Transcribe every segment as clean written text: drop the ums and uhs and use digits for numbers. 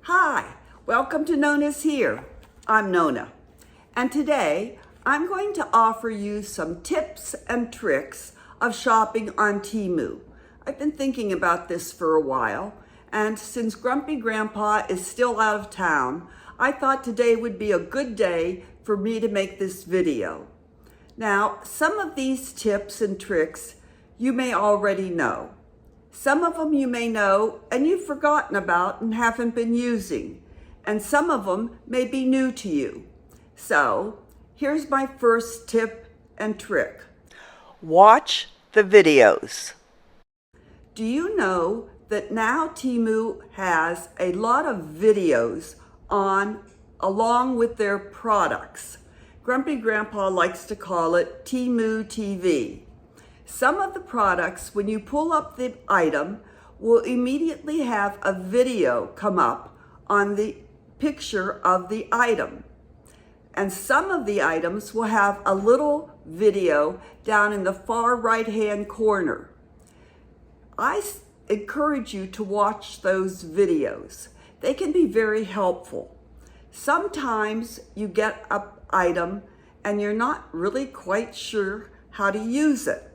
Hi, welcome to NonnasHere. I'm Nonna, and today I'm going to offer you some tips and tricks of shopping on Temu. I've been thinking about this for a while, and since Grumpy Grandpa is still out of town, I thought today would be a good day for me to make this video. Now, some of these tips and tricks you may already know. Some of them you may know and you've forgotten about and haven't been using, and some of them may be new to you. So, here's my first tip and trick. Watch the videos. Do you know that now Temu has a lot of videos on along with their products? Grumpy Grandpa likes to call it Temu TV. Some of the products, when you pull up the item, will immediately have a video come up on the picture of the item. And some of the items will have a little video down in the far right-hand corner. I encourage you to watch those videos. They can be very helpful. Sometimes you get an item and you're not really quite sure how to use it.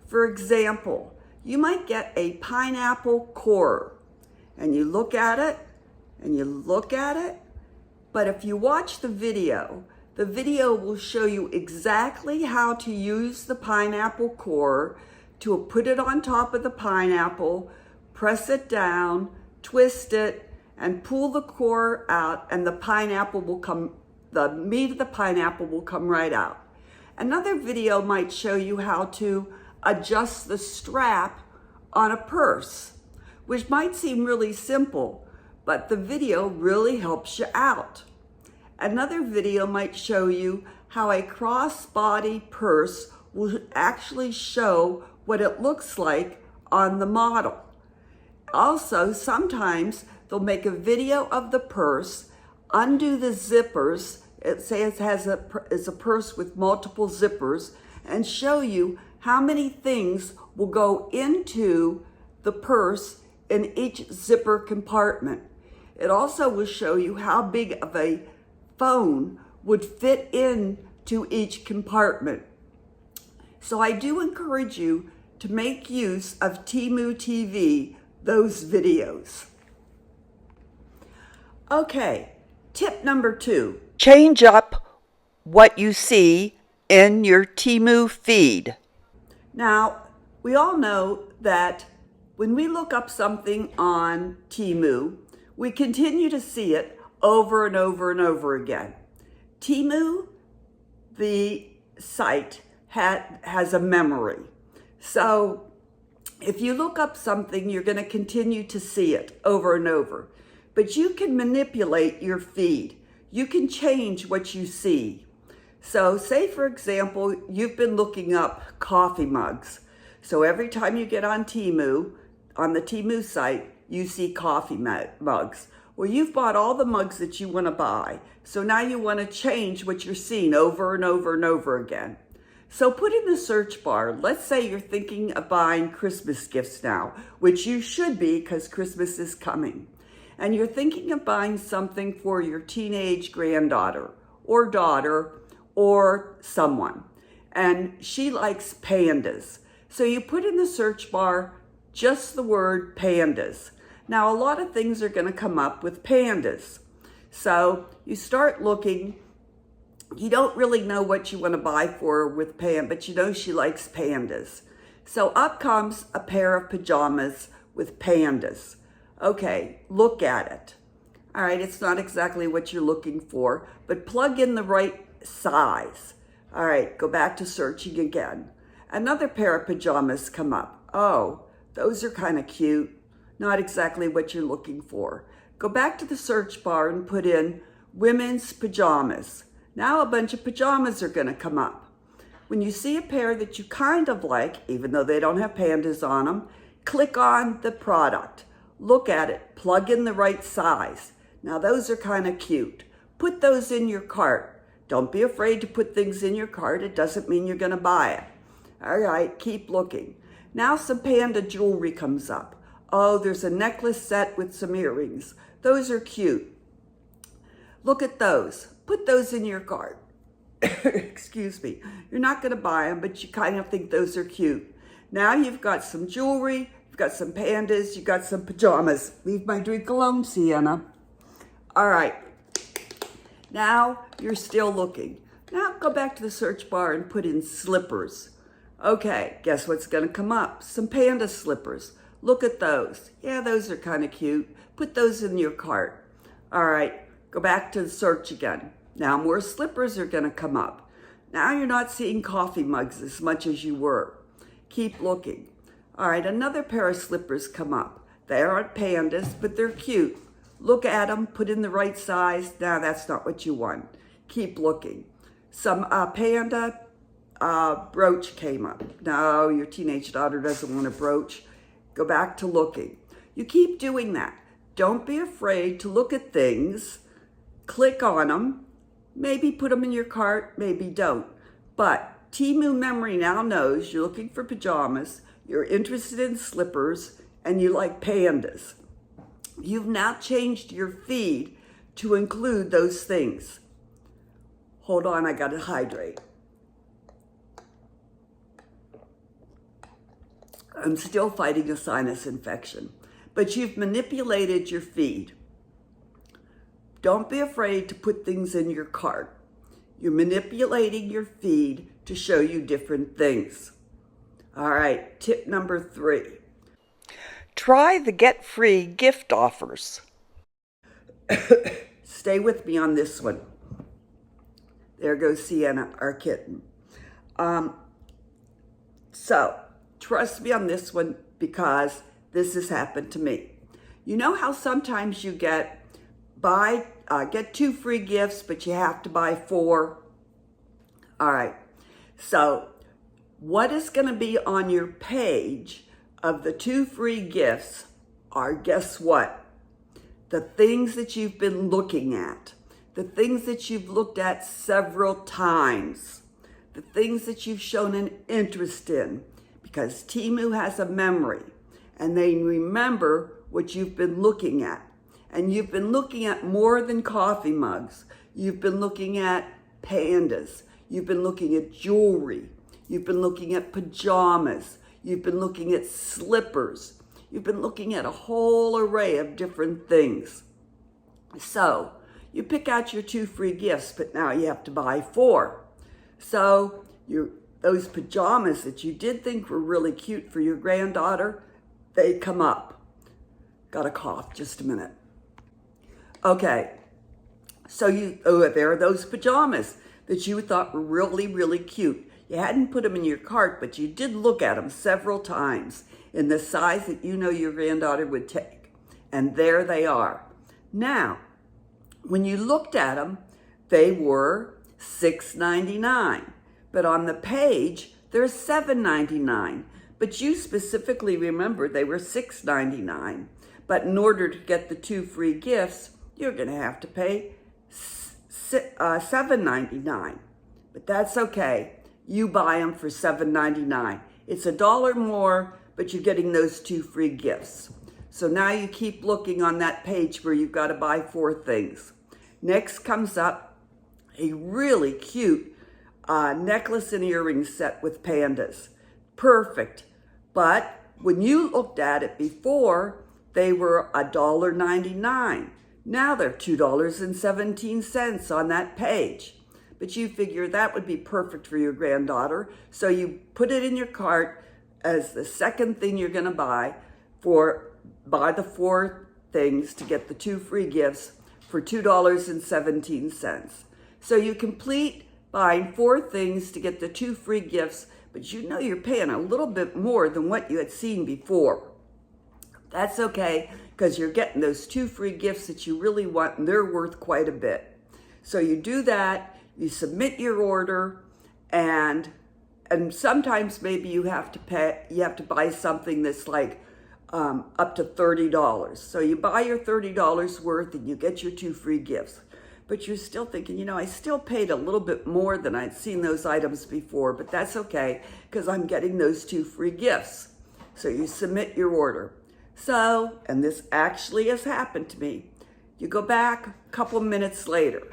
For example, you might get a pineapple core and you look at it and you look at it, but if you watch the video will show you exactly how to use the pineapple core to put it on top of the pineapple, press it down, twist it, and pull the core out, and the meat of the pineapple will come right out. Another video might show you how to adjust the strap on a purse, which might seem really simple, but the video really helps you out. Another video might show you how a crossbody purse will actually show what it looks like on the model. Also, sometimes they'll make a video of the purse, undo the zippers, say it is a purse with multiple zippers, and show you how many things will go into the purse in each zipper compartment. It also will show you how big of a phone would fit into each compartment. So I do encourage you to make use of Temu TV, those videos. Okay, tip number 2. Change up what you see in your Temu feed. Now, we all know that when we look up something on Temu, we continue to see it over and over and over again. Temu, the site, has a memory. So if you look up something, you're going to continue to see it over and over. But you can manipulate your feed. You can change what you see. So say, for example, you've been looking up coffee mugs. So every time you get on Temu, on the Temu site, you see coffee mugs. Well, you've bought all the mugs that you want to buy. So now you want to change what you're seeing over and over and over again. So put in the search bar, let's say you're thinking of buying Christmas gifts now, which you should be because Christmas is coming. And you're thinking of buying something for your teenage granddaughter or daughter or someone, and she likes pandas. So you put in the search bar just the word pandas. Now, a lot of things are going to come up with pandas. So you start looking. You don't really know what you want to buy for her with but you know she likes pandas. So up comes a pair of pajamas with pandas. Okay, look at it. All right, it's not exactly what you're looking for, but plug in the right size. All right, go back to searching again. Another pair of pajamas come up. Oh, those are kind of cute. Not exactly what you're looking for. Go back to the search bar and put in women's pajamas. Now a bunch of pajamas are going to come up. When you see a pair that you kind of like, even though they don't have pandas on them, click on the product. Look at it, plug in the right size. Now those are kind of cute. Put those in your cart. Don't be afraid to put things in your cart. It doesn't mean you're going to buy it. All right, keep looking. Now some panda jewelry comes up. Oh, there's a necklace set with some earrings. Those are cute. Look at those. Put those in your cart. Excuse me. You're not going to buy them, but you kind of think those are cute. Now you've got some jewelry, you've got some pandas, you've got some pajamas. Leave my drink alone, Sienna. All right. Now you're still looking. Now go back to the search bar and put in slippers. Okay, guess what's going to come up? Some panda slippers. Look at those. Yeah, those are kind of cute. Put those in your cart. All right, go back to the search again. Now more slippers are going to come up. Now you're not seeing coffee mugs as much as you were. Keep looking. All right, another pair of slippers come up. They aren't pandas, but they're cute. Look at them, put in the right size. Now that's not what you want. Keep looking. Some panda brooch came up. No, your teenage daughter doesn't want a brooch. Go back to looking. You keep doing that. Don't be afraid to look at things. Click on them. Maybe put them in your cart, maybe don't. But Temu memory now knows you're looking for pajamas, you're interested in slippers, and you like pandas. You've now changed your feed to include those things. Hold on, I gotta hydrate. I'm still fighting a sinus infection, but you've manipulated your feed. Don't be afraid to put things in your cart. You're manipulating your feed to show you different things. All right, tip number 3. Try the get free gift offers. Stay with me on this one. There goes Sienna, our kitten. So trust me on this one because this has happened to me. You know how sometimes you get 2 free gifts, but you have to buy 4? All right. So what is going to be on your page of the 2 free gifts are, guess what? The things that you've been looking at, the things that you've looked at several times, the things that you've shown an interest in, because Temu has a memory and they remember what you've been looking at. And you've been looking at more than coffee mugs. You've been looking at pandas. You've been looking at jewelry. You've been looking at pajamas. You've been looking at slippers. You've been looking at a whole array of different things. So you pick out your 2 free gifts, but now you have to buy 4. So those pajamas that you did think were really cute for your granddaughter, they come up. Got a cough, just a minute. Okay, so there are those pajamas that you thought were really, really cute. You hadn't put them in your cart, but you did look at them several times in the size that you know your granddaughter would take. And there they are. Now, when you looked at them, they were $6.99. But on the page, they're $7.99. But you specifically remembered they were $6.99. But in order to get the 2 free gifts, you're going to have to pay $7.99. But that's okay. You buy them for $7.99. It's $1 more, but you're getting those 2 free gifts. So now you keep looking on that page where you've got to buy 4 things. Next comes up a really cute necklace and earring set with pandas. Perfect. But when you looked at it before, they were $1.99. Now they're $2.17 on that page. But you figure that would be perfect for your granddaughter. So you put it in your cart as the second thing you're going to buy the 4 things to get the 2 free gifts for $2.17. So you complete buying 4 things to get the 2 free gifts, but you know you're paying a little bit more than what you had seen before. That's okay, because you're getting those 2 free gifts that you really want, and they're worth quite a bit. So you do that, you submit your order, and sometimes maybe you have to buy something that's like up to $30. So you buy your $30 worth and you get your 2 free gifts. But you're still thinking, I still paid a little bit more than I'd seen those items before, but that's okay because I'm getting those 2 free gifts. So you submit your order. So, and this actually has happened to me, you go back a couple minutes later,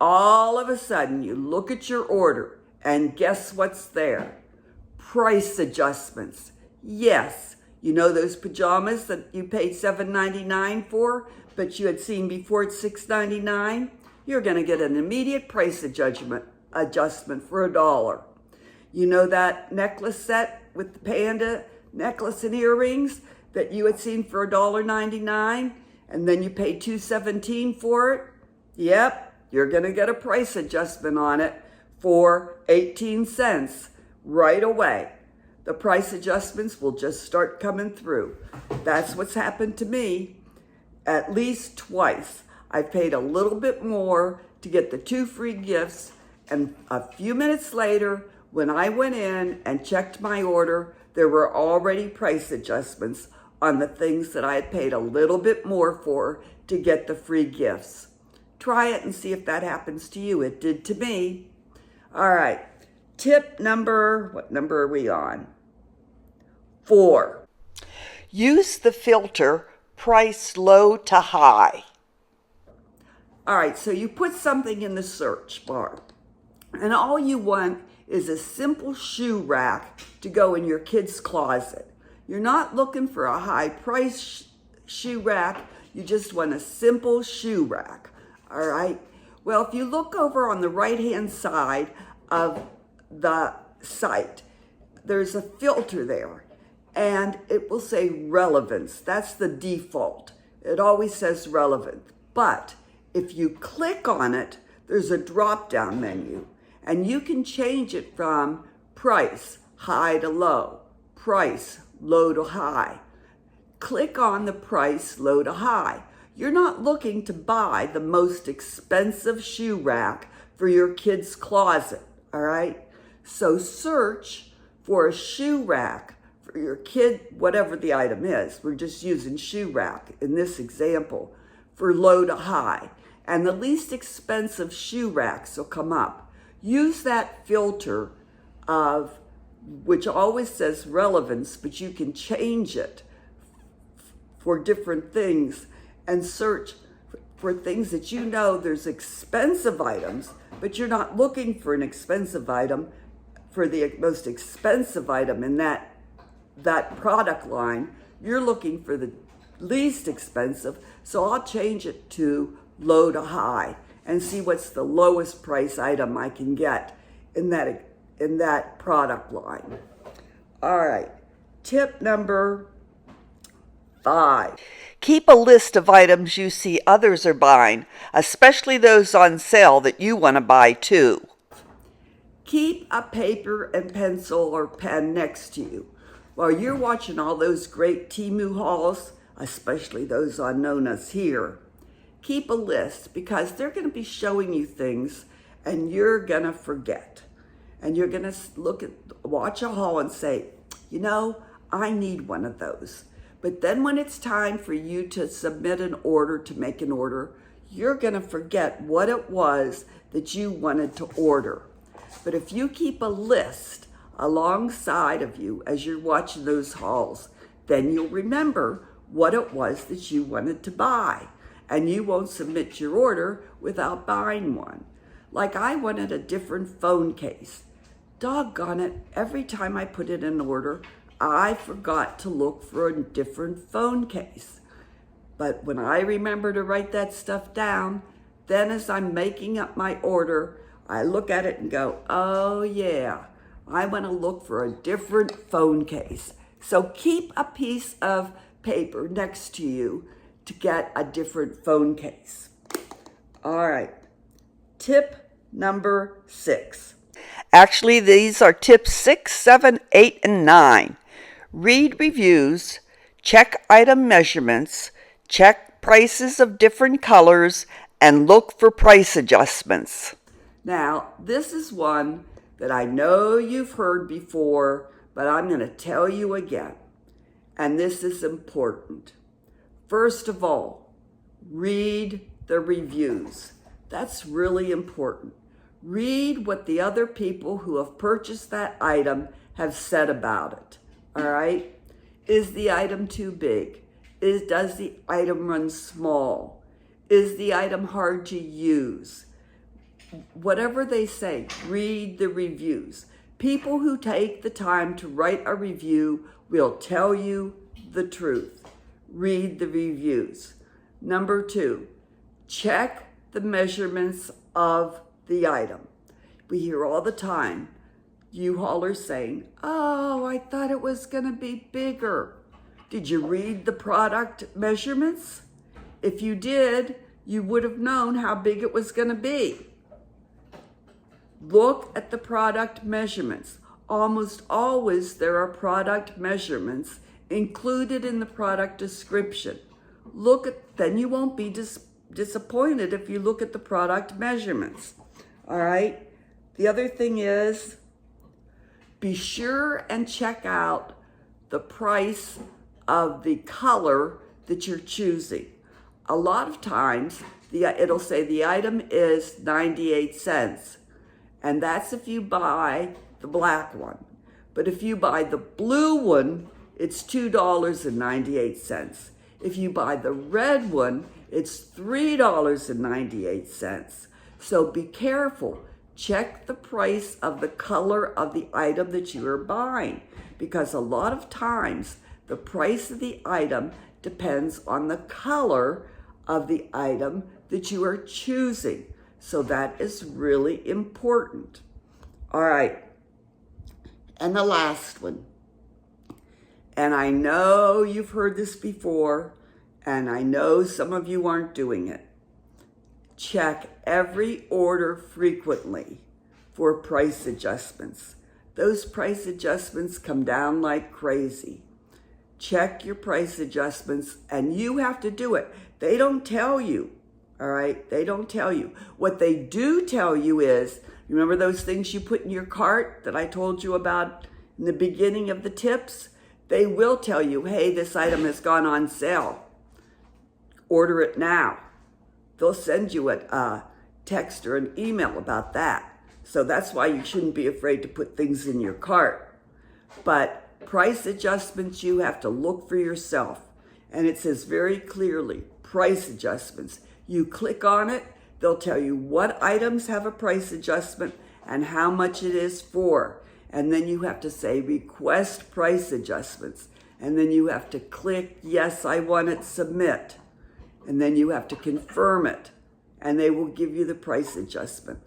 all of a sudden you look at your order and guess what's there? Price adjustments. Yes, you know those pajamas that you paid $7.99 for, but you had seen before at $6.99? You're going to get an immediate price adjustment for $1. You know that necklace set with the panda necklace and earrings that you had seen for $1.99 and then you paid $2.17 for it? Yep, you're going to get a price adjustment on it for 18 cents right away. The price adjustments will just start coming through. That's what's happened to me at least twice. I paid a little bit more to get the 2 free gifts, and a few minutes later, when I went in and checked my order, there were already price adjustments on the things that I had paid a little bit more for to get the free gifts. Try it and see if that happens to you. It did to me. All right, tip number, what number are we on? 4. Use the filter price low to high. All right, so you put something in the search bar, and all you want is a simple shoe rack to go in your kid's closet. You're not looking for a high price shoe rack, you just want a simple shoe rack, all right? Well, if you look over on the right-hand side of the site, there's a filter there, and it will say relevance. That's the default. It always says relevant, but if you click on it, there's a drop-down menu, and you can change it from price, high to low, price, low to high. Click on the price, low to high. You're not looking to buy the most expensive shoe rack for your kid's closet, all right? So search for a shoe rack for your kid, whatever the item is. We're just using shoe rack in this example for low to high. And the least expensive shoe racks will come up. Use that filter of, which always says relevance, but you can change it for different things and search for things that you know there's expensive items, but you're not looking for an expensive item, for the most expensive item in that product line. You're looking for the least expensive, so I'll change it to low to high and see what's the lowest price item I can get in that product line. All right, tip number 5. Keep a list of items you see others are buying, especially those on sale that you want to buy too. Keep a paper and pencil or pen next to you. While you're watching all those great Temu hauls, especially those on NonnasHere, keep a list, because they're going to be showing you things and you're going to forget. And you're going to watch a haul and say, you know, I need one of those. But then when it's time for you to submit an order, to make an order, you're going to forget what it was that you wanted to order. But if you keep a list alongside of you as you're watching those hauls, then you'll remember what it was that you wanted to buy. And you won't submit your order without buying one. Like I wanted a different phone case. Doggone it, every time I put in an order, I forgot to look for a different phone case. But when I remember to write that stuff down, then as I'm making up my order, I look at it and go, oh yeah, I want to look for a different phone case. So keep a piece of paper next to you to get a different phone case. All right, tip number 6. Actually, these are tips 6, 7, 8, and 9. Read reviews, check item measurements, check prices of different colors, and look for price adjustments. Now, this is one that I know you've heard before, but I'm going to tell you again. And this is important. First of all, read the reviews. That's really important. Read what the other people who have purchased that item have said about it. All right? Is the item too big? Does the item run small? Is the item hard to use? Whatever they say, read the reviews. People who take the time to write a review will tell you the truth. Read the reviews. Number 2, check the measurements of the item. We hear all the time U-haulers saying, oh, I thought it was going to be bigger. Did you read the product measurements? If you did, you would have known how big it was going to be. Look at the product measurements. Almost always there are product measurements included in the product description. Then you won't be disappointed if you look at the product measurements. All right? The other thing is, be sure and check out the price of the color that you're choosing. A lot of times, it'll say the item is 98 cents. And that's if you buy the black one. But if you buy the blue one, it's $2.98. If you buy the red one, it's $3.98. So be careful. Check the price of the color of the item that you are buying, because a lot of times the price of the item depends on the color of the item that you are choosing. So that is really important. All right. And the last one. And I know you've heard this before, and I know some of you aren't doing it. Check every order frequently for price adjustments. Those price adjustments come down like crazy. Check your price adjustments, and you have to do it. They don't tell you, all right? They don't tell you. What they do tell you is, remember those things you put in your cart that I told you about in the beginning of the tips? They will tell you, hey, this item has gone on sale. Order it now. They'll send you a text or an email about that. So that's why you shouldn't be afraid to put things in your cart. But price adjustments, you have to look for yourself. And it says very clearly, price adjustments. You click on it, they'll tell you what items have a price adjustment and how much it is for. And then you have to say, request price adjustments. And then you have to click, yes, I want it, submit. And then you have to confirm it. And they will give you the price adjustment.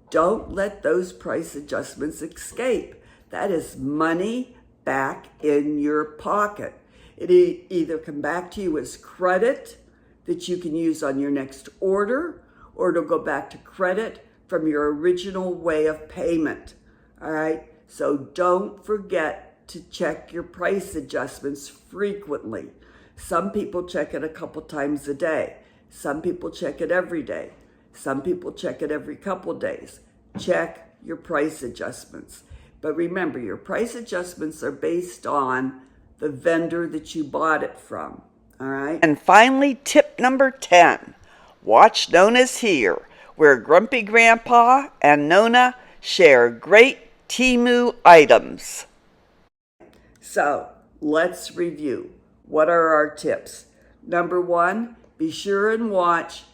Don't let those price adjustments escape. That is money back in your pocket. It either come back to you as credit that you can use on your next order, or it'll go back to credit from your original way of payment. All right? So don't forget to check your price adjustments frequently. Some people check it a couple times a day. Some people check it every day. Some people check it every couple days. Check your price adjustments. But remember, your price adjustments are based on the vendor that you bought it from. All right? And finally, tip number 10. Watch NonnasHere, where Grumpy Grandpa and Nonna share great Temu items. So let's review. What are our tips? Number 1, be sure and watch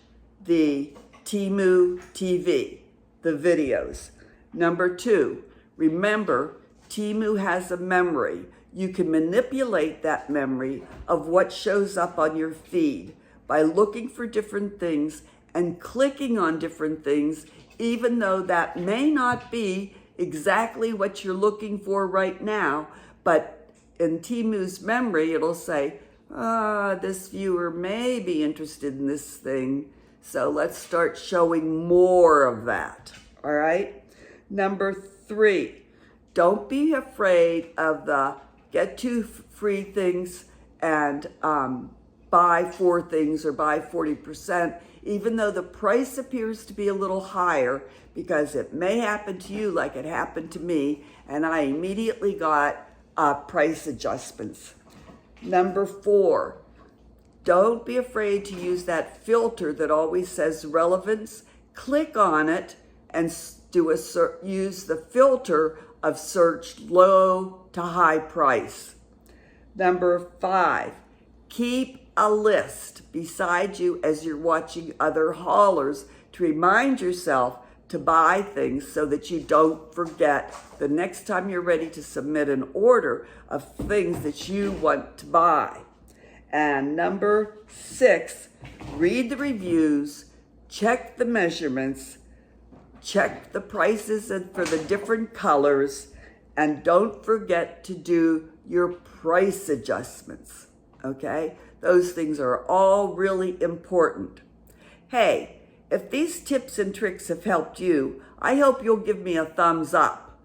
the Temu TV, the videos. Number 2, remember, Temu has a memory. You can manipulate that memory of what shows up on your feed by looking for different things and clicking on different things, even though that may not be exactly what you're looking for right now. But in Temu's memory, it'll say, this viewer may be interested in this thing, so let's start showing more of that, all right? Number 3, don't be afraid of the get 2 free things and buy 4 things or buy 40%, even though the price appears to be a little higher, because it may happen to you like it happened to me, and I immediately got price adjustments. Number 4, don't be afraid to use that filter that always says relevance. Click on it and use the filter of search low to high price. Number 5, keep a list beside you as you're watching other haulers to remind yourself to buy things so that you don't forget the next time you're ready to submit an order of things that you want to buy. And number 6, read the reviews, check the measurements, check the prices for the different colors, and don't forget to do your price adjustments, okay? Those things are all really important. Hey, if these tips and tricks have helped you, I hope you'll give me a thumbs up.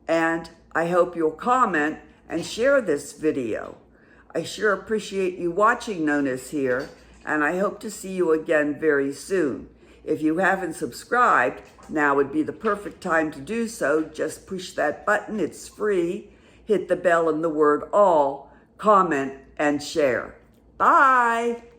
And I hope you'll comment and share this video. I sure appreciate you watching NonnasHere, and I hope to see you again very soon. If you haven't subscribed, now would be the perfect time to do so. Just push that button, it's free. Hit the bell and the word all, comment, and share. Bye!